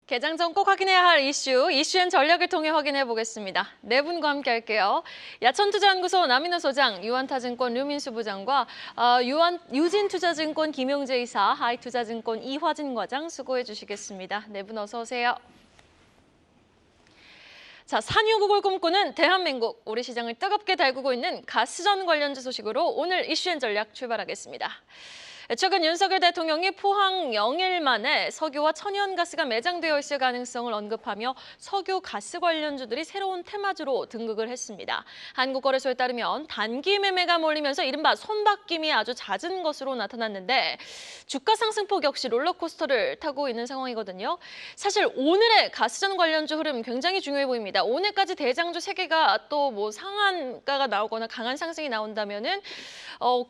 개장 전 꼭 확인해야 할 이슈엔 전략을 통해 확인해 보겠습니다. 네 분과 함께 할게요. 야천투자연구소 남인호 소장, 유한타증권 류민수 부장과 유진투자증권 김용재 이사, 하이투자증권 이화진 과장 수고해 주시겠습니다. 네 분 어서 오세요. 자, 산유국을 꿈꾸는 대한민국, 우리 시장을 뜨겁게 달구고 있는 가스전 관련주 소식으로 오늘 이슈엔 전략 출발하겠습니다. 최근 윤석열 대통령이 포항 영일 만에 석유와 천연가스가 매장되어 있을 가능성을 언급하며 석유 가스 관련주들이 새로운 테마주로 등극을 했습니다. 한국거래소에 따르면 단기 매매가 몰리면서 이른바 손바뀜이 아주 잦은 것으로 나타났는데 주가 상승폭 역시 롤러코스터를 타고 있는 상황이거든요. 사실 오늘의 가스전 관련주 흐름 굉장히 중요해 보입니다. 오늘까지 대장주 3개가 또 뭐 상한가가 나오거나 강한 상승이 나온다면은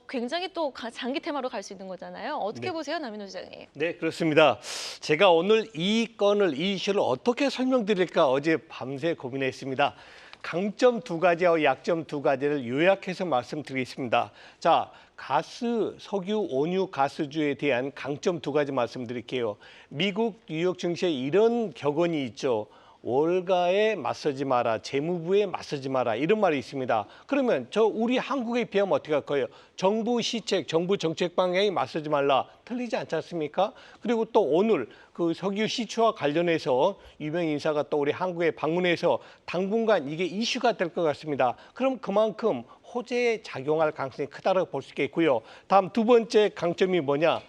굉장히 또 장기 테마로 갈 수 있는 거잖아요. 어떻게 보세요, 남인호 시장님? 네, 그렇습니다. 제가 오늘 이 이슈를 어떻게 설명드릴까 어제 밤새 고민했습니다. 강점 2가지와 약점 2가지를 요약해서 말씀드리겠습니다. 자, 가스, 석유, 원유, 가스주에 대한 강점 2가지 말씀드릴게요. 미국 뉴욕 증시에 이런 격언이 있죠. 월가에 맞서지 마라, 재무부에 맞서지 마라, 이런 말이 있습니다. 그러면 우리 한국에 비하면 어떻게 할까요? 정부 시책, 정부 정책 방향에 맞서지 말라, 틀리지 않지 않습니까? 그리고 또 오늘 그 석유 시추와 관련해서 유명 인사가 또 우리 한국에 방문해서 당분간 이게 이슈가 될 것 같습니다. 그럼 그만큼 호재에 작용할 가능성이 크다고 볼 수 있겠고요. 다음 2번째 강점이 뭐냐?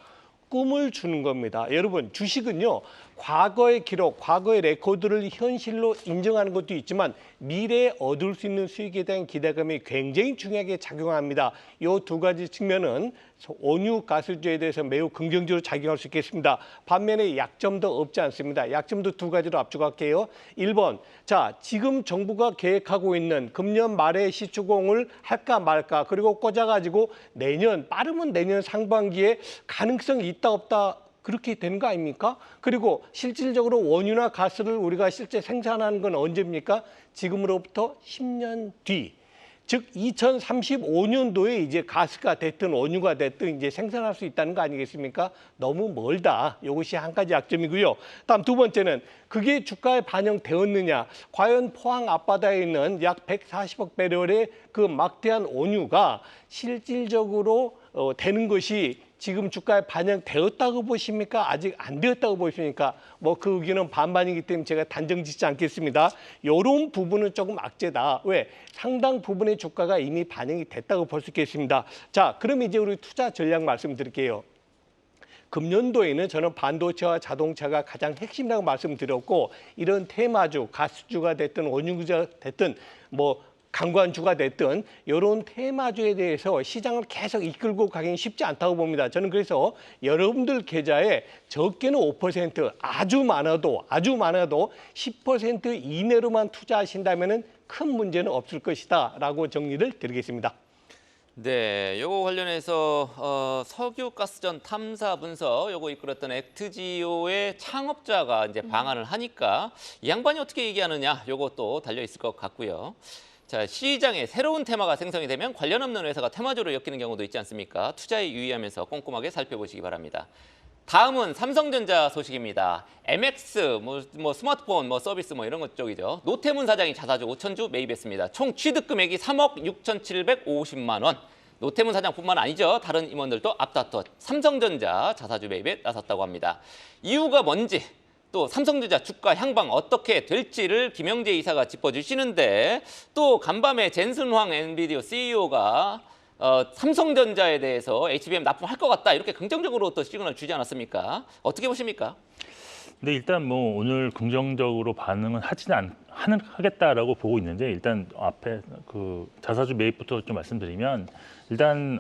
꿈을 주는 겁니다. 여러분, 주식은요, 과거의 기록, 과거의 레코드를 현실로 인정하는 것도 있지만 미래에 얻을 수 있는 수익에 대한 기대감이 굉장히 중요하게 작용합니다. 이 2가지 측면은 원유 가스주에 대해서 매우 긍정적으로 작용할 수 있겠습니다. 반면에 약점도 없지 않습니다. 약점도 2가지로 압축할게요. 1번, 자, 지금 정부가 계획하고 있는 금년 말에 시추공을 할까 말까, 그리고 꽂아가지고 빠르면 내년 상반기에 가능성이 있다 없다, 그렇게 되는 거 아닙니까? 그리고 실질적으로 원유나 가스를 우리가 실제 생산하는 건 언제입니까? 지금으로부터 10년 뒤. 즉 2035년도에 이제 가스가 됐든 원유가 됐든 이제 생산할 수 있다는 거 아니겠습니까? 너무 멀다. 이것이 한 가지 약점이고요. 다음 2번째는 그게 주가에 반영되었느냐? 과연 포항 앞바다에 있는 약 140억 배럴의 그 막대한 원유가 실질적으로 되는 것이 지금 주가에 반영되었다고 보십니까? 아직 안 되었다고 보십니까? 뭐 그 의견은 반반이기 때문에 제가 단정 짓지 않겠습니다. 이런 부분은 조금 악재다. 왜? 상당 부분의 주가가 이미 반영이 됐다고 볼 수 있겠습니다. 자, 그럼 이제 우리 투자 전략 말씀드릴게요. 금년도에는 저는 반도체와 자동차가 가장 핵심이라고 말씀드렸고, 이런 테마주, 가스주가 됐든 원유주가 됐든 뭐 강관주가 됐든 이런 테마주에 대해서 시장을 계속 이끌고 가기는 쉽지 않다고 봅니다. 저는 그래서 여러분들 계좌에 적게는 5%, 아주 많아도 10% 이내로만 투자하신다면 큰 문제는 없을 것이다 라고 정리를 드리겠습니다. 네, 요거 관련해서 석유 가스전 탐사 분석 요거 이끌었던 액트지오의 창업자가 이제 방한을 하니까 이 양반이 어떻게 얘기하느냐 요것도 달려 있을 것 같고요. 자, 시장에 새로운 테마가 생성이 되면 관련 없는 회사가 테마주로 엮이는 경우도 있지 않습니까? 투자에 유의하면서 꼼꼼하게 살펴보시기 바랍니다. 다음은 삼성전자 소식입니다. MX, 스마트폰, 서비스 이런 것 쪽이죠. 노태문 사장이 자사주 5,000주 매입했습니다. 총 취득 금액이 3억 6,750만 원. 노태문 사장뿐만 아니죠. 다른 임원들도 앞다퉈 삼성전자 자사주 매입에 나섰다고 합니다. 이유가 뭔지, 또 삼성전자 주가 향방 어떻게 될지를 김영재 이사가 짚어주시는데, 또 간밤에 젠슨 황 엔비디오 CEO가 삼성전자에 대해서 HBM 납품할 것 같다 이렇게 긍정적으로 또 시그널 주지 않았습니까? 어떻게 보십니까? 네, 일단 오늘 긍정적으로 반응은 하겠다라고 보고 있는데, 일단 앞에 그 자사주 매입부터 좀 말씀드리면, 일단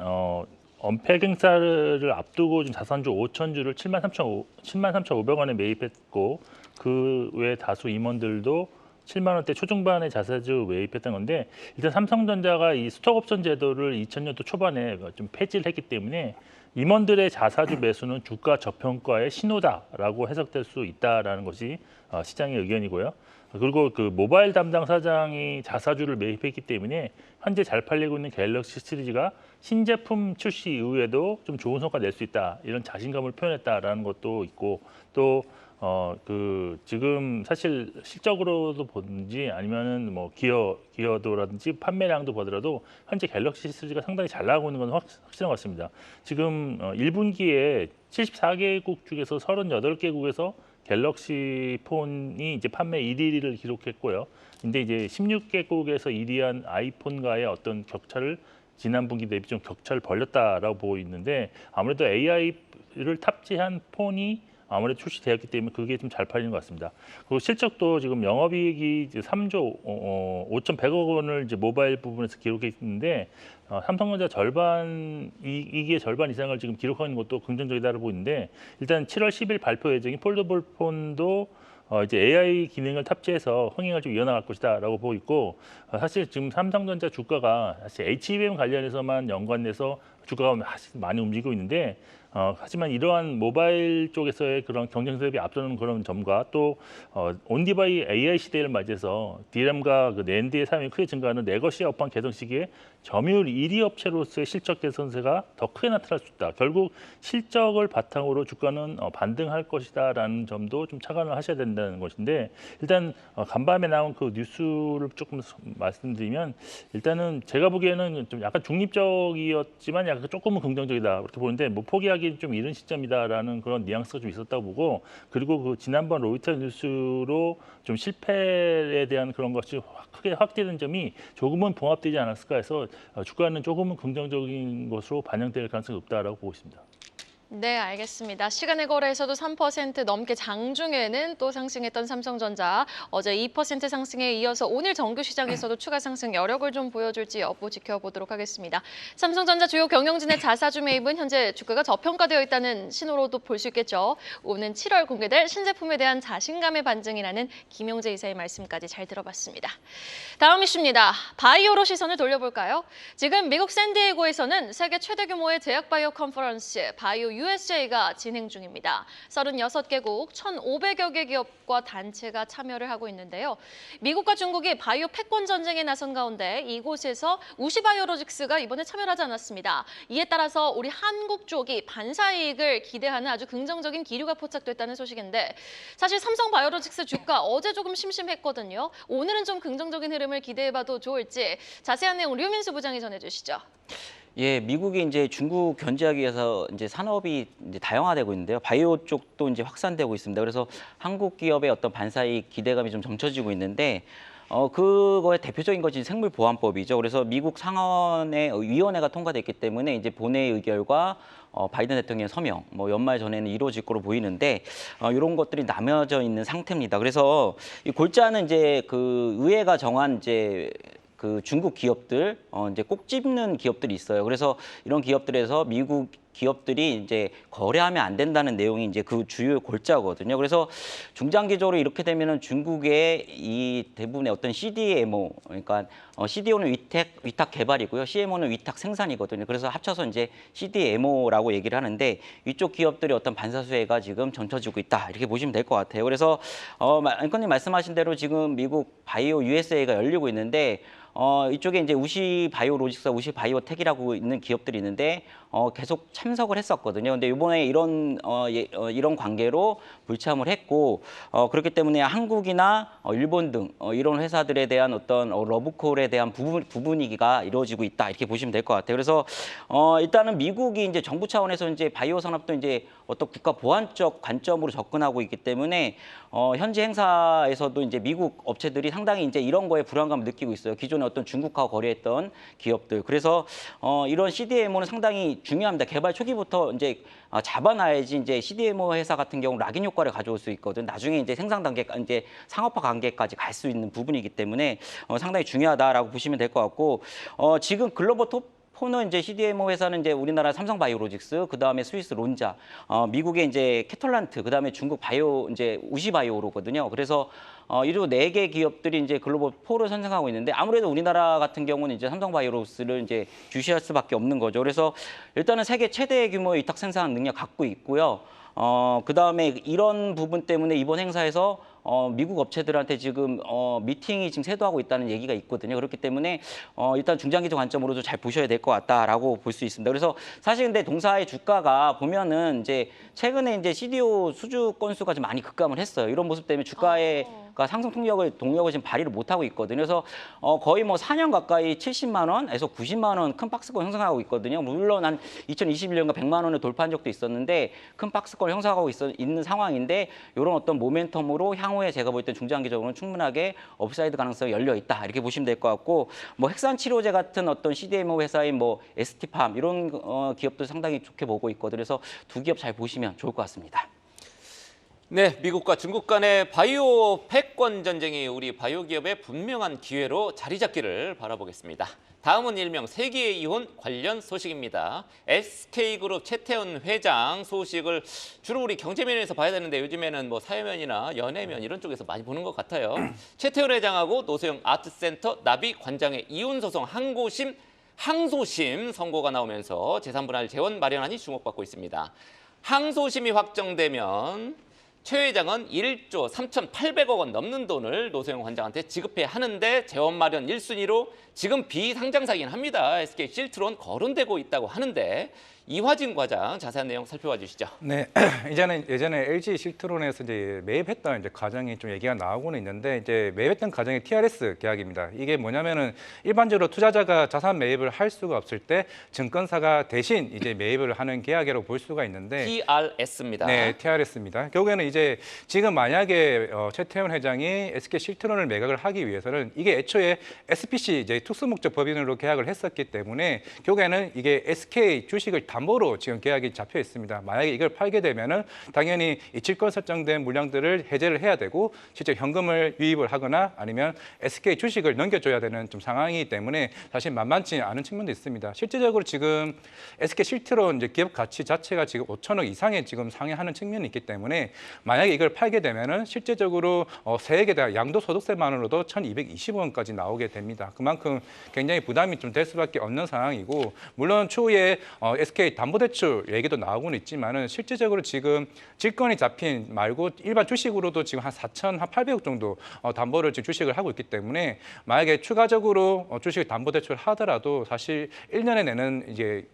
언팩 행사를 앞두고 지금 자산주 5,000주를 73,500원에 매입했고, 그 외 다수 임원들도 7만 원대 초중반의 자사주 매입했던 건데, 일단 삼성전자가 이 스톡옵션 제도를 2000년도 초반에 좀 폐지를 했기 때문에 임원들의 자사주 매수는 주가 저평가의 신호다라고 해석될 수 있다라는 것이 시장의 의견이고요. 그리고 그 모바일 담당 사장이 자사주를 매입했기 때문에 현재 잘 팔리고 있는 갤럭시 시리즈가 신제품 출시 이후에도 좀 좋은 성과 낼 수 있다, 이런 자신감을 표현했다라는 것도 있고, 또 지금 사실 실적으로도 보든지 아니면은 뭐 기여도라든지 판매량도 보더라도 현재 갤럭시 시리즈가 상당히 잘 나가고 있는 건 확실한 것 같습니다. 지금 1분기에 74개국 중에서 38개국에서 갤럭시 폰이 이제 판매 1위를 기록했고요. 근데 이제 16개국에서 1위한 아이폰과의 어떤 격차를 지난 분기 대비 좀 격차를 벌렸다라고 보고 있는데 아무래도 AI를 탑재한 폰이 아무래도 출시되었기 때문에 그게 좀 잘 팔리는 것 같습니다. 그리고 실적도 지금 영업이익이 이제 3조 5,100억 원을 이제 모바일 부분에서 기록했는데 삼성전자 이기의 절반 이상을 지금 기록하고 있는 것도 긍정적이다고 보고 있는데 일단 7월 10일 발표 예정인 폴더블 폰도 이제 AI 기능을 탑재해서 흥행을 좀 이어나갈 것이다라고 보고 있고 사실 지금 삼성전자 주가가 사실 HBM 관련해서만 연관돼서 주가가 많이 움직이고 있는데 하지만 이러한 모바일 쪽에서의 그런 경쟁력이 앞서는 그런 점과 또 온디바이 AI 시대를 맞이해서 DRAM과 그 낸드의 사용이 크게 증가하는 레거시 업황 개선 시기에 점유율 1위 업체로서의 실적 개선세가 더 크게 나타날 수 있다. 결국 실적을 바탕으로 주가는 반등할 것이다라는 점도 좀 착안을 하셔야 된다는 것인데 일단 간밤에 나온 그 뉴스를 조금 말씀드리면 일단은 제가 보기에는 좀 약간 중립적이었지만 약간 조금은 긍정적이다 이렇게 보는데 뭐 포기하기 좀 이른 시점이다라는 그런 뉘앙스가 좀 있었다고 보고 그리고 그 지난번 로이터 뉴스로 좀 실패에 대한 그런 것이 크게 확대된 점이 조금은 봉합되지 않았을까 해서 주가는 조금은 긍정적인 것으로 반영될 가능성이 높다라고 보고 있습니다. 네, 알겠습니다. 시간의 거래에서도 3% 넘게 장중에는 또 상승했던 삼성전자. 어제 2% 상승에 이어서 오늘 정규 시장에서도 추가 상승 여력을 좀 보여줄지 여부 지켜보도록 하겠습니다. 삼성전자 주요 경영진의 자사주 매입은 현재 주가가 저평가되어 있다는 신호로도 볼 수 있겠죠. 오는 7월 공개될 신제품에 대한 자신감의 반증이라는 김용재 이사의 말씀까지 잘 들어봤습니다. 다음 이슈입니다. 바이오로 시선을 돌려볼까요? 지금 미국 샌디에이고에서는 세계 최대 규모의 제약 바이오 컨퍼런스 바이오 USJ가 진행 중입니다. 36개국 1,500여 개 기업과 단체가 참여를 하고 있는데요. 미국과 중국이 바이오 패권 전쟁에 나선 가운데 이곳에서 우시바이오로직스가 이번에 참여를 하지 않았습니다. 이에 따라서 우리 한국 쪽이 반사이익을 기대하는 아주 긍정적인 기류가 포착됐다는 소식인데 사실 삼성바이오로직스 주가 어제 조금 심심했거든요. 오늘은 좀 긍정적인 흐름을 기대해봐도 좋을지 자세한 내용 류민수 부장이 전해주시죠. 예, 미국이 이제 중국 견제하기 위해서 이제 산업이 이제 다양화되고 있는데요. 바이오 쪽도 이제 확산되고 있습니다. 그래서 한국 기업의 어떤 반사이익 기대감이 좀 점쳐지고 있는데 그거의 대표적인 것이 생물보안법이죠. 그래서 미국 상원의 위원회가 통과됐기 때문에 이제 본회의 의결과 바이든 대통령의 서명, 뭐 연말 전에는 이루어질 거로 보이는데 이런 것들이 나뉘어져 있는 상태입니다. 그래서 이 골자는 이제 그 의회가 정한 이제 그 중국 기업들 이제 꼭 집는 기업들이 있어요. 그래서 이런 기업들에서 미국 기업들이 이제 거래하면 안 된다는 내용이 이제 그 주요 골자거든요. 그래서 중장기적으로 이렇게 되면은 중국의 이 대부분의 어떤 CDMO, 그러니까 CDO는 위탁 개발이고요, CMO는 위탁 생산이거든요. 그래서 합쳐서 이제 CDMO라고 얘기를 하는데 이쪽 기업들의 어떤 반사수혜가 지금 점쳐지고 있다 이렇게 보시면 될 것 같아요. 그래서 앵커님 말씀하신 대로 지금 미국 바이오 USA가 열리고 있는데. 이쪽에 이제 우시바이오로직스와 우시바이오텍이라고 있는 기업들이 있는데 계속 참석을 했었거든요. 근데 이번에 이런 관계로 불참을 했고 그렇기 때문에 한국이나 일본 등 이런 회사들에 대한 어떤 러브콜에 대한 부분이기가 이루어지고 있다 이렇게 보시면 될 것 같아요. 그래서 일단은 미국이 이제 정부 차원에서 이제 바이오 산업도 이제 어떤 국가 보안적 관점으로 접근하고 있기 때문에 현지 행사에서도 이제 미국 업체들이 상당히 이제 이런 거에 불안감을 느끼고 있어요. 기존에 어떤 중국하고 거래했던 기업들. 그래서 이런 CDMO는 상당히 중요합니다. 개발 초기부터 이제 잡아놔야지 이제 CDMO 회사 같은 경우 락인 효과를 가져올 수 있거든. 나중에 이제 생산 단계, 이제 상업화 단계까지 갈 수 있는 부분이기 때문에 상당히 중요하다라고 보시면 될 것 같고 지금 글로벌 톱4는 이제 CDMO 회사는 이제 우리나라 삼성바이오로직스, 그 다음에 스위스 론자, 미국의 이제 캐톨란트, 그 다음에 중국 바이오 이제 우시바이오로거든요. 그래서 이로 4개 기업들이 이제 글로벌 4를 선정하고 있는데 아무래도 우리나라 같은 경우는 이제 삼성바이오로직스를 이제 주시할 수밖에 없는 거죠. 그래서 일단은 세계 최대 규모의 위탁 생산 능력 갖고 있고요. 그 다음에 이런 부분 때문에 이번 행사에서 미국 업체들한테 지금 미팅이 지금 쇄도하고 있다는 얘기가 있거든요. 그렇기 때문에 일단 중장기적 관점으로도 잘 보셔야 될 것 같다라고 볼 수 있습니다. 그래서 사실 근데 동사의 주가가 보면은 이제 최근에 이제 CDO 수주 건수가 좀 많이 급감을 했어요. 이런 모습 때문에 주가의 상승 동력을 지금 발휘를 못하고 있거든요. 그래서 거의 뭐 4년 가까이 70만 원에서 90만 원 큰 박스권 형성하고 있거든요. 물론 한 2021년가 100만 원을 돌파한 적도 있었는데 큰 박스권을 형성하고 있는 상황인데 이런 어떤 모멘텀으로 향후에 제가 볼 때 중장기적으로는 충분하게 업사이드 가능성이 열려 있다 이렇게 보시면 될 것 같고 뭐 핵산 치료제 같은 어떤 CDMO 회사인 뭐 ST팜 이런 기업도 상당히 좋게 보고 있거든요. 그래서 두 기업 잘 보시면 좋을 것 같습니다. 네, 미국과 중국 간의 바이오 패권 전쟁이 우리 바이오 기업의 분명한 기회로 자리 잡기를 바라보겠습니다. 다음은 일명 세계 이혼 관련 소식입니다. SK그룹 최태원 회장 소식을 주로 우리 경제면에서 봐야 되는데 요즘에는 뭐 사회면이나 연예면 이런 쪽에서 많이 보는 것 같아요. 최태원 회장하고 노소영 아트센터 나비 관장의 이혼 소송 항소심 선고가 나오면서 재산분할 재원 마련안이 주목받고 있습니다. 항소심이 확정되면 최 회장은 1조 3,800억 원 넘는 돈을 노소영 관장한테 지급해야 하는데 재원 마련 1순위로 지금 비상장사긴 합니다. SK 실트론 거론되고 있다고 하는데 이화진 과장 자세한 내용 살펴봐 주시죠. 네, 예전에 LG 실트론에서 이제 매입했던 과정이 좀 얘기가 나오고는 있는데 이제 매입했던 과정이 TRS 계약입니다. 이게 뭐냐면은 일반적으로 투자자가 자산 매입을 할 수가 없을 때 증권사가 대신 이제 매입을 하는 계약이라고 볼 수가 있는데 TRS입니다. 네, TRS입니다. 결국에는 이제 지금 만약에 최태원 회장이 SK 실트론을 매각을 하기 위해서는 이게 애초에 SPC 이제 특수목적 법인으로 계약을 했었기 때문에 결국에는 이게 SK 주식을 담보로 지금 계약이 잡혀 있습니다. 만약에 이걸 팔게 되면은 당연히 이 질권 설정된 물량들을 해제를 해야 되고 실제 현금을 유입을 하거나 아니면 SK 주식을 넘겨줘야 되는 좀 상황이기 때문에 사실 만만치 않은 측면도 있습니다. 실제적으로 지금 SK 실트론 이제 기업 가치 자체가 지금 5천억 이상에 지금 상회하는 측면이 있기 때문에 만약에 이걸 팔게 되면은 실제적으로 세액에 대한 양도소득세만으로도 1,220원까지 나오게 됩니다. 그만큼 굉장히 부담이 좀 될 수밖에 없는 상황이고 물론 추후에 SK 담보대출 얘기도 나오고는 있지만은 실제적으로 지금 질권이 잡힌 말고 일반 주식으로도 지금 한 4,800억 정도 담보를 지금 주식을 하고 있기 때문에 만약에 추가적으로 주식 담보대출을 하더라도 사실 1년에 내는 이제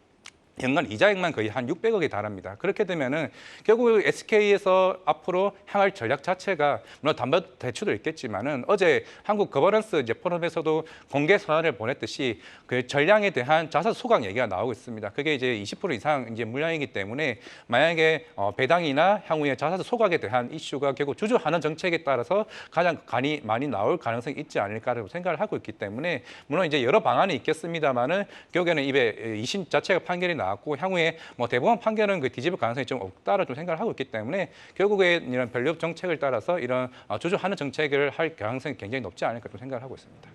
연간 이자액만 거의 한 600억에 달합니다. 그렇게 되면은 결국 SK에서 앞으로 향할 전략 자체가 물론 담보대출도 있겠지만은 어제 한국 거버넌스 이제 포럼에서도 공개 서한을 보냈듯이 그 전량에 대한 자산 소각 얘기가 나오고 있습니다. 그게 이제 20% 이상 이제 물량이기 때문에 만약에 배당이나 향후에 자산 소각에 대한 이슈가 결국 주주환원 정책에 따라서 가장 많이 나올 가능성이 있지 않을까라고 생각을 하고 있기 때문에 물론 이제 여러 방안이 있겠습니다만은 결국에는 이에 2심 자체가 판결이 나왔고 향후에 뭐 대법원 판결은 그 뒤집을 가능성이 좀 없다라고 좀 생각을 하고 있기 때문에 결국에 이런 변력 정책을 따라서 이런 주주환원 정책을 할 가능성이 굉장히 높지 않을까 좀 생각을 하고 있습니다.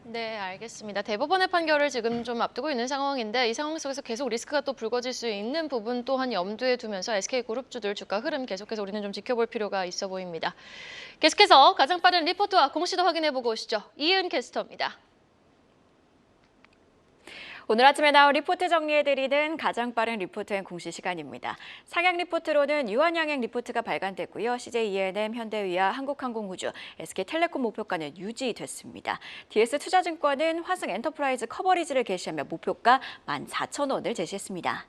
네, 알겠습니다. 대법원의 판결을 지금 좀 앞두고 있는 상황인데 이 상황 속에서 계속 리스크가 또 불거질 수 있는 부분 또한 염두에 두면서 SK그룹주들 주가 흐름 계속해서 우리는 좀 지켜볼 필요가 있어 보입니다. 계속해서 가장 빠른 리포트와 공시도 확인해보고 오시죠. 이은 캐스터입니다. 오늘 아침에 나온 리포트 정리해드리는 가장 빠른 리포트 앤 공시 시간입니다. 상향 리포트로는 유한양행 리포트가 발간됐고요. CJ-ENM, 현대위아, 한국항공우주, SK텔레콤 목표가는 유지됐습니다. DS투자증권은 화승엔터프라이즈 커버리지를 게시하며 목표가 14,000원을 제시했습니다.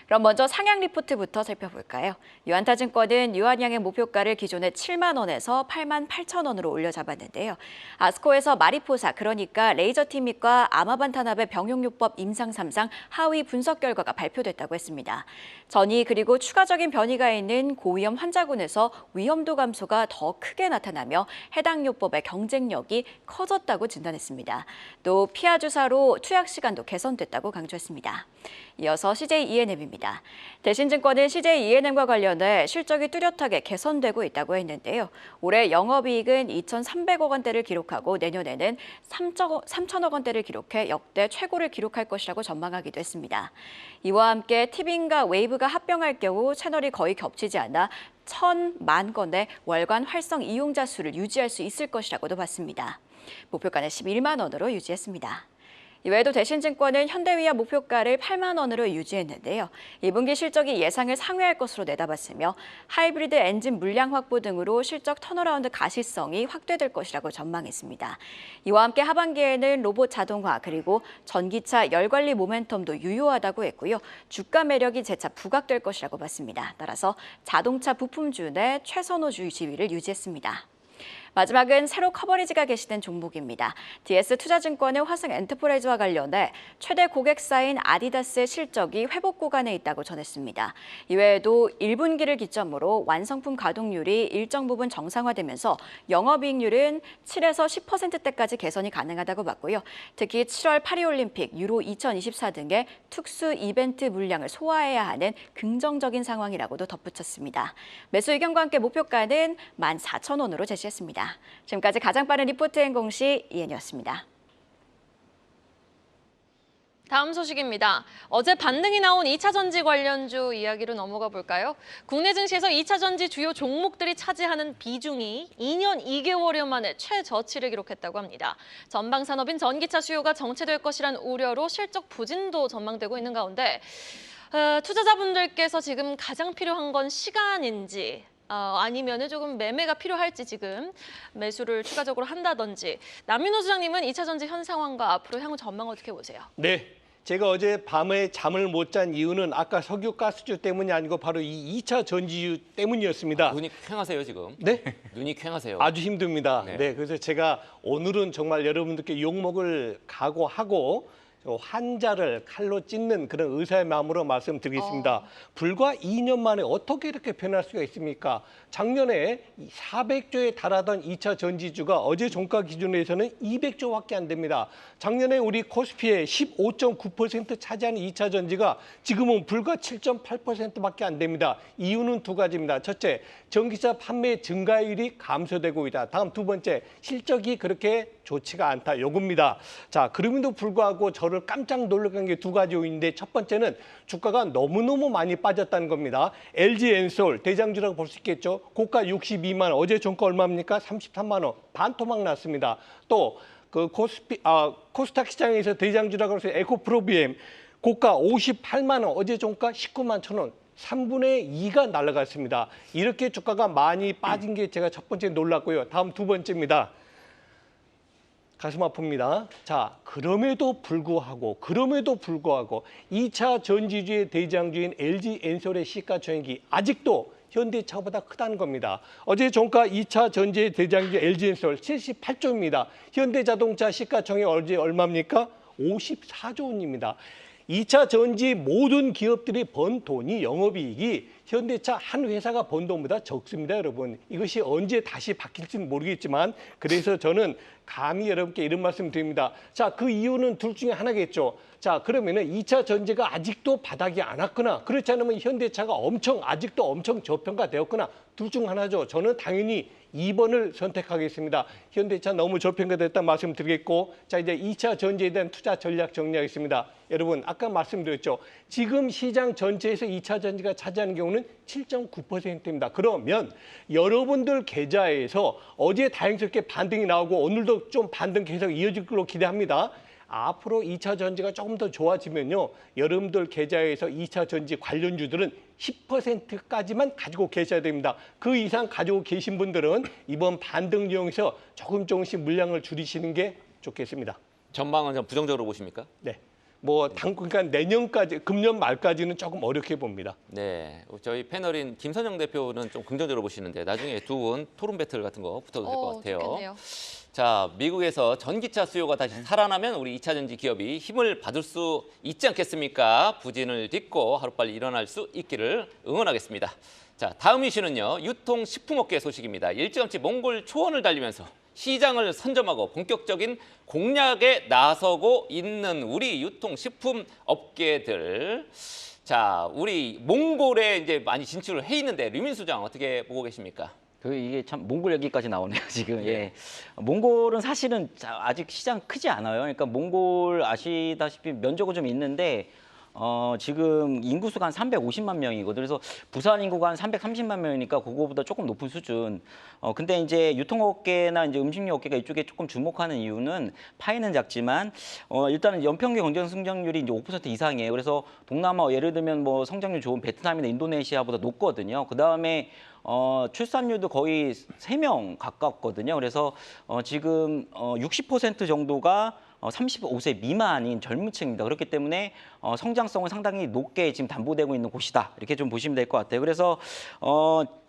그럼 먼저 상향 리포트부터 살펴볼까요? 유한타증권은 유한양행 목표가를 기존의 7만 원에서 88,000원으로 올려 잡았는데요. 아스코에서 마리포사, 그러니까 레이저팀밋과 아마반탄압의 병용요법 임상 3상 하위 분석 결과가 발표됐다고 했습니다. 전이 그리고 추가적인 변이가 있는 고위험 환자군에서 위험도 감소가 더 크게 나타나며 해당 요법의 경쟁력이 커졌다고 진단했습니다. 또 피하 주사로 투약 시간도 개선됐다고 강조했습니다. 이어서 CJ-ENM입니다. 대신증권은 CJ-ENM과 관련해 실적이 뚜렷하게 개선되고 있다고 했는데요. 올해 영업이익은 2,300억 원대를 기록하고 내년에는 3천억 원대를 기록해 역대 최고를 기록할 것이라고 전망하기도 했습니다. 이와 함께 티빙과 웨이브가 합병할 경우 채널이 거의 겹치지 않아 1,000만 건의 월간 활성 이용자 수를 유지할 수 있을 것이라고도 봤습니다. 목표가는 11만 원으로 유지했습니다. 이외에도 대신증권은 현대위아 목표가를 8만 원으로 유지했는데요. 2분기 실적이 예상을 상회할 것으로 내다봤으며 하이브리드 엔진 물량 확보 등으로 실적 턴어라운드 가시성이 확대될 것이라고 전망했습니다. 이와 함께 하반기에는 로봇 자동화 그리고 전기차 열관리 모멘텀도 유효하다고 했고요. 주가 매력이 재차 부각될 것이라고 봤습니다. 따라서 자동차 부품주의 최선호 지위를 유지했습니다. 마지막은 새로 커버리지가 개시된 종목입니다. DS투자증권은 화성 엔터프라이즈와 관련해 최대 고객사인 아디다스의 실적이 회복 구간에 있다고 전했습니다. 이외에도 1분기를 기점으로 완성품 가동률이 일정 부분 정상화되면서 영업이익률은 7에서 10%대까지 개선이 가능하다고 봤고요. 특히 7월 파리올림픽, 유로 2024 등의 특수 이벤트 물량을 소화해야 하는 긍정적인 상황이라고도 덧붙였습니다. 매수 의견과 함께 목표가는 14,000원으로 제시했습니다. 지금까지 가장 빠른 리포트앤 공시 이은이었습니다. 다음 소식입니다. 어제 반등이 나온 2차 전지 관련주 이야기로 넘어가 볼까요? 국내 증시에서 2차 전지 주요 종목들이 차지하는 비중이 2년 2개월여 만에 최저치를 기록했다고 합니다. 전방 산업인 전기차 수요가 정체될 것이란 우려로 실적 부진도 전망되고 있는 가운데 투자자분들께서 지금 가장 필요한 건 시간인지 아니면은 조금 매매가 필요할지 지금 매수를 추가적으로 한다든지. 남윤호 소장님은 2차 전지 현 상황과 앞으로 향후 전망 어떻게 보세요? 네. 제가 어제 밤에 잠을 못 잔 이유는 아까 석유 가스주 때문이 아니고 바로 이 2차 전지주 때문이었습니다. 눈이 퀭하세요 지금. 네? 눈이 퀭하세요. 아주 힘듭니다. 네. 네, 그래서 제가 오늘은 정말 여러분들께 욕먹을 각오하고 환자를 칼로 찢는 그런 의사의 마음으로 말씀드리겠습니다. 불과 2년 만에 어떻게 이렇게 변할 수가 있습니까? 작년에 400조에 달하던 2차 전지주가 어제 종가 기준에서는 200조밖에 안 됩니다. 작년에 우리 코스피의 15.9% 차지하는 2차 전지가 지금은 불과 7.8%밖에 안 됩니다. 이유는 두 가지입니다. 첫째, 전기차 판매 증가율이 감소되고 있다. 다음 두 번째, 실적이 그렇게 좋지가 않다. 요겁니다. 자, 그럼에도 불구하고 저를 깜짝 놀라게 한 게 두 가지 요인인데 첫 번째는 주가가 너무너무 많이 빠졌다는 겁니다. LG엔솔 대장주라고 볼 수 있겠죠. 고가 62만 원, 어제 종가 얼마입니까? 33만 원, 반토막 났습니다. 또 그 코스닥 시장에서 대장주라고 해서 에코프로비엠 고가 58만 원, 어제 종가 19만 1,000원. 3분의 2가 날아갔습니다. 이렇게 주가가 많이 빠진 게 제가 첫 번째 놀랐고요. 다음 두 번째입니다. 가슴 아픕니다. 자, 그럼에도 불구하고 2차 전지주의 대장주인 LG엔솔의 시가총액이 아직도 현대차보다 크다는 겁니다. 어제 종가 2차 전지의 대장주 LG엔솔 78조입니다. 현대자동차 시가총액 어제 얼마입니까? 54조 원입니다. 2차 전지 모든 기업들이 번 돈이 영업이익이 현대차 한 회사가 번 돈보다 적습니다, 여러분. 이것이 언제 다시 바뀔지는 모르겠지만 그래서 저는 감히 여러분께 이런 말씀 드립니다. 자, 그 이유는 둘 중에 하나겠죠. 자, 그러면은 2차 전지가 아직도 바닥이 안 왔거나 그렇지 않으면 현대차가 아직도 엄청 저평가되었거나 둘 중 하나죠. 저는 당연히 2번을 선택하겠습니다. 현대차 너무 저평가됐다는 말씀 드리겠고, 자, 이제 2차 전지에 대한 투자 전략 정리하겠습니다. 여러분, 아까 말씀드렸죠. 지금 시장 전체에서 2차 전지가 차지하는 경우는 7.9%입니다. 그러면 여러분들 계좌에서 어제 다행스럽게 반등이 나오고 오늘도 좀 반등 계속 이어질 걸로 기대합니다. 앞으로 2차 전지가 조금 더 좋아지면요. 여러분들 계좌에서 2차 전지 관련주들은 10%까지만 가지고 계셔야 됩니다. 그 이상 가지고 계신 분들은 이번 반등 이용해서 조금씩 물량을 줄이시는 게 좋겠습니다. 전망은 좀 부정적으로 보십니까? 네. 그러니까 내년까지, 금년 말까지는 조금 어렵게 봅니다. 네, 저희 패널인 김선영 대표는 좀 긍정적으로 보시는데 나중에 두 분 토론 배틀 같은 거 붙어도 될 것 같아요. 좋겠네요. 자, 미국에서 전기차 수요가 다시 살아나면 우리 2차 전지 기업이 힘을 받을 수 있지 않겠습니까? 부진을 딛고 하루빨리 일어날 수 있기를 응원하겠습니다. 자, 다음 이슈는요. 유통식품업계 소식입니다. 일찌감치 몽골 초원을 달리면서 시장을 선점하고 본격적인 공략에 나서고 있는 우리 유통식품 업계들. 자, 우리 몽골에 이제 많이 진출을 해 있는데 류민 수장 어떻게 보고 계십니까? 이게 참 몽골 얘기까지 나오네요 지금. 예, 몽골은 사실은 아직 시장 크지 않아요. 그러니까 몽골 아시다시피 면적은 좀 있는데 지금 인구수가 한 350만 명이거든요. 그래서 부산 인구가 한 330만 명이니까 그거보다 조금 높은 수준. 근데 이제 유통업계나 이제 음식료 업계가 이쪽에 조금 주목하는 이유는 파이는 작지만 일단은 연평균 경제 성장률이 이제 5% 이상이에요. 그래서 동남아 예를 들면 뭐 성장률 좋은 베트남이나 인도네시아보다 높거든요. 그 다음에 출산율도 거의 3명 가깝거든요. 그래서 지금 60% 정도가 35세 미만인 젊은 층입니다. 그렇기 때문에 성장성은 상당히 높게 지금 담보되고 있는 곳이다. 이렇게 좀 보시면 될 것 같아요. 그래서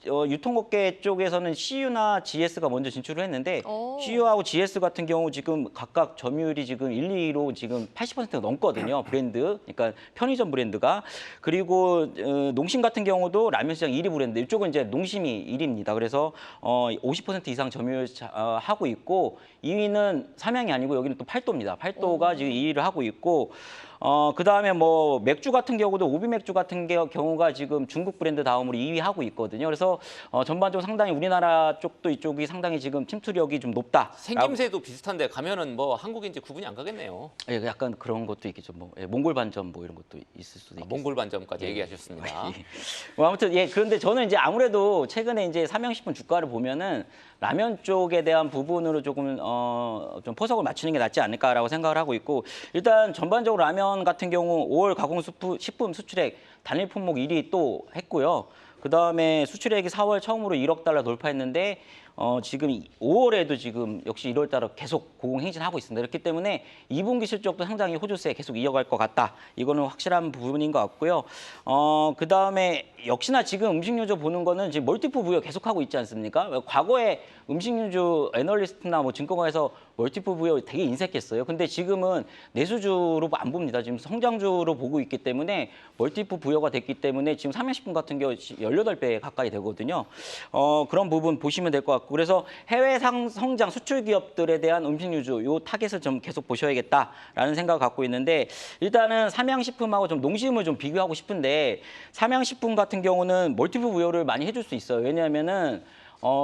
유통업계 쪽에서는 CU나 GS가 먼저 진출을 했는데 CU하고 GS 같은 경우 지금 각각 점유율이 지금 1, 2위로 지금 80%가 넘거든요. 브랜드, 그러니까 편의점 브랜드가. 그리고 농심 같은 경우도 라면 시장 1위 브랜드. 이쪽은 이제 농심이 1위입니다. 그래서 50% 이상 점유율 하고 있고 2위는 삼양이 아니고 여기는 또 팔도입니다. 팔도가 지금 2위를 하고 있고 그다음에 뭐 맥주 같은 경우도 오비 맥주 같은 경우가 지금 중국 브랜드 다음으로 2위 하고 있거든요. 그래서 전반적으로 상당히 우리나라 쪽도 이쪽이 상당히 지금 침투력이 좀 높다. 생김새도 비슷한데 가면은 뭐 한국인지 구분이 안 가겠네요. 예, 약간 그런 것도 있겠죠. 뭐 몽골 반점 뭐 이런 것도 있을 수도 있겠어요. 몽골 반점까지 얘기하셨습니다. 뭐 아무튼 그런데 저는 이제 아무래도 최근에 이제 삼양식품 주가를 보면은 라면 쪽에 대한 부분으로 조금 좀 포석을 맞추는 게 낫지 않을까라고 생각을 하고 있고 일단 전반적으로 라면 같은 경우 5월 가공식품 수출액 단일 품목 1위 또 했고요. 그다음에 수출액이 4월 처음으로 1억 달러 돌파했는데 지금 5월에도 지금 역시 1월 달에 계속 고공행진하고 있습니다. 그렇기 때문에 2분기 실적도 상당히 호조세 계속 이어갈 것 같다. 이거는 확실한 부분인 것 같고요. 그다음에 역시나 지금 음식료주 보는 거는 지금 멀티플 부여 계속하고 있지 않습니까? 과거에 음식료주 애널리스트나 뭐 증권가에서 멀티플 부여 되게 인색했어요. 근데 지금은 내수주로 안 봅니다. 지금 성장주로 보고 있기 때문에 멀티플 부여가 됐기 때문에 지금 삼양식품 같은 경우 18배 가까이 되거든요. 그런 부분 보시면 될 것 같고 그래서 해외 성장 수출 기업들에 대한 음식료주 요 타겟을 좀 계속 보셔야겠다라는 생각을 갖고 있는데 일단은 삼양식품하고 좀 농심을 좀 비교하고 싶은데 삼양식품 같은 경우는 멀티플 부여를 많이 해줄 수 있어요. 왜냐하면은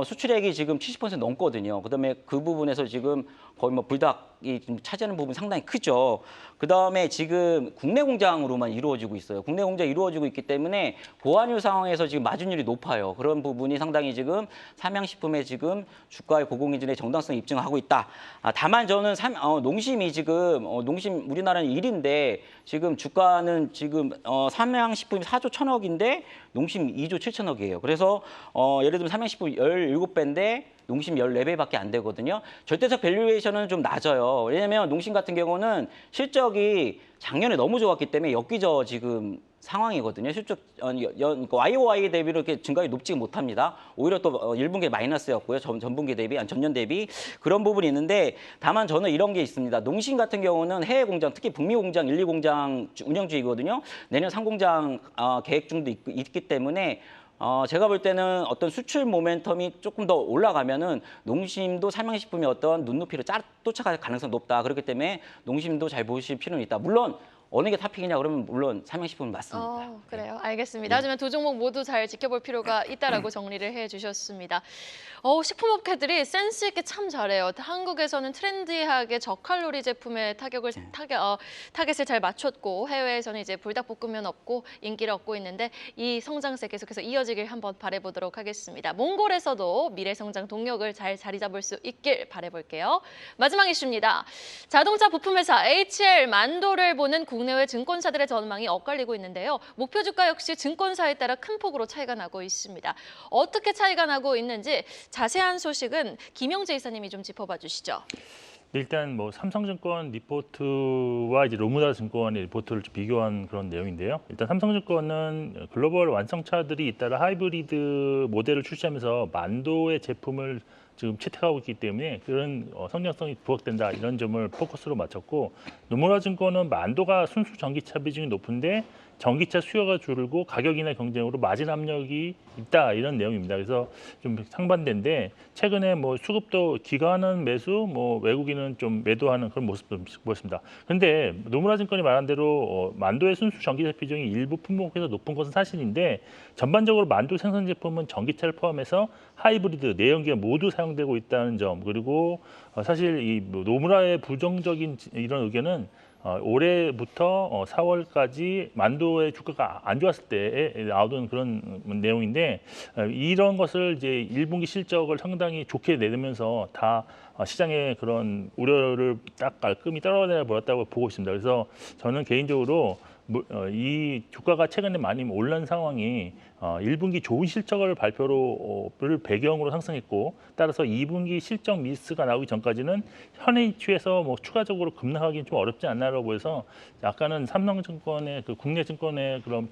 수출액이 지금 70% 넘거든요. 그다음에 그 부분에서 지금 거의 뭐 불닭이 좀 차지하는 부분 상당히 크죠. 그다음에 지금 국내 공장으로만 이루어지고 있어요. 국내 공장 이루어지고 있기 때문에 고환율 상황에서 지금 마진율이 높아요. 그런 부분이 상당히 지금 삼양식품의 지금 주가의 고공행진의 정당성 입증하고 있다. 다만 저는 농심이 지금 농심 우리나라는 1위인데 지금 주가는 지금 삼양식품이 4조 1,000억인데 농심 2조 7천억이에요. 그래서 예를 들면 삼양식품 17배인데 농심 14배밖에 안 되거든요. 절대적 밸류에이션은 좀 낮아요. 왜냐하면 농심 같은 경우는 실적이 작년에 너무 좋았기 때문에 엮이져 지금 상황이거든요. 실적 YOY 대비로 이렇게 증가율이 높지 못합니다. 오히려 또 1분기 마이너스였고요. 전분기 대비, 전년 대비 그런 부분이 있는데 다만 저는 이런 게 있습니다. 농심 같은 경우는 해외 공장, 특히 북미 공장, 1, 2공장 운영주이거든요. 내년 3공장 계획 중도 있기 때문에 제가 볼 때는 어떤 수출 모멘텀이 조금 더 올라가면은 농심도 삼양식품이 어떤 눈높이로 쫓아갈 가능성이 높다. 그렇기 때문에 농심도 잘 보실 필요는 있다. 물론 어느 게 탑픽이냐 그러면 물론 삼양식품은 맞습니다. 그래요. 알겠습니다. 하지만 두 종목 모두 잘 지켜볼 필요가 있다라고 정리를 해주셨습니다. 식품업계들이 센스 있게 참 잘해요. 한국에서는 트렌디하게 저칼로리 제품의 타겟을 잘 맞췄고 해외에서는 이제 불닭볶음면 없고 인기를 얻고 있는데 이 성장세 계속해서 이어지길 한번 바라보도록 하겠습니다. 몽골에서도 미래 성장 동력을 잘 자리 잡을 수 있길 바라볼게요. 마지막 이슈입니다. 자동차 부품회사 HL 만도를 보는 국내외 증권사들의 전망이 엇갈리고 있는데요. 목표 주가 역시 증권사에 따라 큰 폭으로 차이가 나고 있습니다. 어떻게 차이가 나고 있는지 자세한 소식은 김영재 이사님이 좀 짚어봐 주시죠. 일단 뭐 삼성증권 리포트와 이제 로무다 증권의 리포트를 좀 비교한 그런 내용인데요. 일단 삼성증권은 글로벌 완성차들이 잇따라 하이브리드 모델을 출시하면서 만도의 제품을 지금 채택하고 있기 때문에 그런 성장성이 부각된다 이런 점을 포커스로 맞췄고 노무라증권은 만도가 순수 전기차 비중이 높은데 전기차 수요가 줄고 가격이나 경쟁으로 마진 압력이 있다 이런 내용입니다. 그래서 좀 상반된데 최근에 뭐 수급도 기관은 매수, 뭐 외국인은 좀 매도하는 그런 모습도 보였습니다. 그런데 노무라증권이 말한 대로 만도의 순수 전기차 비중이 일부 품목에서 높은 것은 사실인데 전반적으로 만도 생산 제품은 전기차를 포함해서 하이브리드, 내연기가 모두 사용되고 있다는 점 그리고 사실 이 노무라의 부정적인 이런 의견은 올해부터 4월까지 만도의 주가가 안 좋았을 때 나오던 그런 내용인데 이런 것을 이제 1분기 실적을 상당히 좋게 내면서 다 시장의 그런 우려를 딱 깔끔히 떨어내 버렸다고 보고 있습니다. 그래서 저는 개인적으로 이 주가가 최근에 많이 올란 상황이 1분기 좋은 실적을 발표를 배경으로 상승했고 따라서 2분기 실적 미스가 나오기 전까지는 현행 이슈에서 뭐 추가적으로 급락하기는 좀 어렵지 않나라고 보여서 약간은 삼성증권의 그 국내 증권의 그런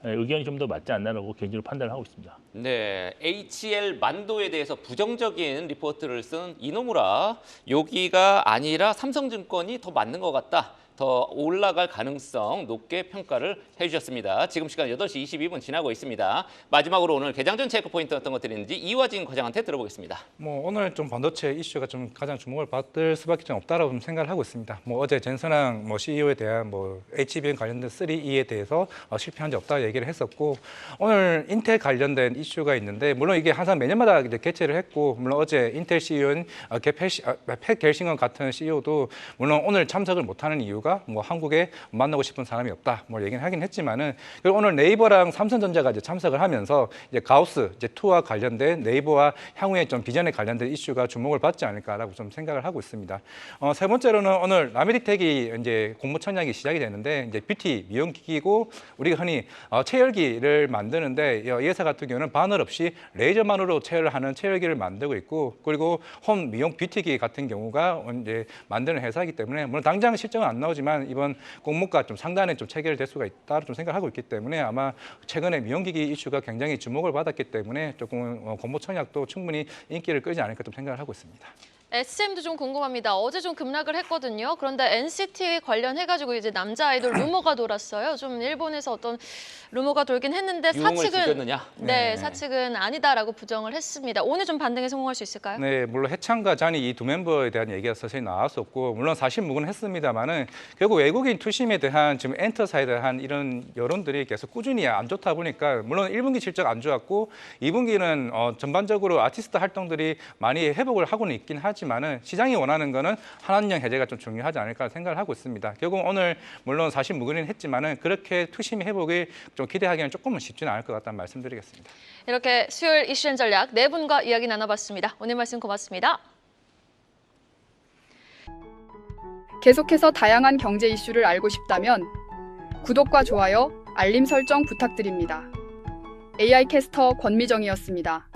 의견이 좀 더 맞지 않나라고 개인적으로 판단을 하고 있습니다. 네, HL 만도에 대해서 부정적인 리포트를 쓴 이노무라, 여기가 아니라 삼성증권이 더 맞는 것 같다. 더 올라갈 가능성 높게 평가를 해주셨습니다. 지금 시간 8시 22분 지나고 있습니다. 마지막으로 오늘 개장전 체크포인트 어떤 것들이 있는지 이화진 과장한테 들어보겠습니다. 뭐 오늘 좀 반도체 이슈가 좀 가장 주목을 받을 수밖에 좀 없다라고 좀 생각을 하고 있습니다. 뭐 어제 전선왕 CEO에 대한 HBM 관련된 3E에 대해서 실패한 적 없다 얘기를 했었고 오늘 인텔 관련된 이슈가 있는데 물론 이게 항상 매년마다 이제 개최를 했고 물론 어제 인텔 CEO인 팻 겔싱건 같은 CEO도 물론 오늘 참석을 못하는 이유가 한국에 만나고 싶은 사람이 없다 얘기는 하긴 했지만은 그리고 오늘 네이버랑 삼성전자가 이제 참석을 하면서 이제 가우스 이제 2와 관련된 네이버와 향후에 좀 비전에 관련된 이슈가 주목을 받지 않을까라고 좀 생각을 하고 있습니다. 세 번째로는 오늘 라메디텍이 이제 공모천약이 시작이 되는데 이제 뷰티 미용기기고 우리가 흔히 체열기를 만드는데 이 회사 같은 경우는 바늘 없이 레이저만으로 체열을 하는 체열기를 만들고 있고 그리고 홈 미용 뷰티기 같은 경우가 이제 만드는 회사이기 때문에 물론 당장 실적은 안 나오지만 이번 공모가 좀 상단에 좀 체결될 수가 있다고 좀 생각하고 있기 때문에 아마 최근에 미용기기 이슈가 굉장히 주목을 받았기 때문에 조금 공모천약도 충분히 인기를 끌지 않을까 좀 생각을 하고 있습니다. SM도 좀 궁금합니다. 어제 좀 급락을 했거든요. 그런데 NCT 관련해가지고 이제 남자 아이돌 루머가 돌았어요. 좀 일본에서 어떤 루머가 돌긴 했는데 유흥을 사측은 즐겼느냐? 네, 사측은 아니다라고 부정을 했습니다. 오늘 좀 반등에 성공할 수 있을까요? 네, 물론 해찬과 잔이 이 두 멤버에 대한 얘기가 서서히 나왔었고 물론 사실무근은 했습니다만은 결국 외국인 투심에 대한 지금 엔터 사이에 대한 이런 여론들이 계속 꾸준히 안 좋다 보니까 물론 1분기 실적 안 좋았고 2분기는 전반적으로 아티스트 활동들이 많이 회복을 하고는 있긴 하지만은 시장이 원하는 거는 한한령 해제가 좀 중요하지 않을까 생각을 하고 있습니다. 결국 오늘 물론 사실무근은 했지만은 그렇게 투심 회복이 좀 기대하기는 조금은 쉽지는 않을 것 같다는 말씀드리겠습니다. 이렇게 수요일 이슈앤 전략 네 분과 이야기 나눠봤습니다. 오늘 말씀 고맙습니다. 계속해서 다양한 경제 이슈를 알고 싶다면 구독과 좋아요, 알림 설정 부탁드립니다. AI 캐스터 권미정이었습니다.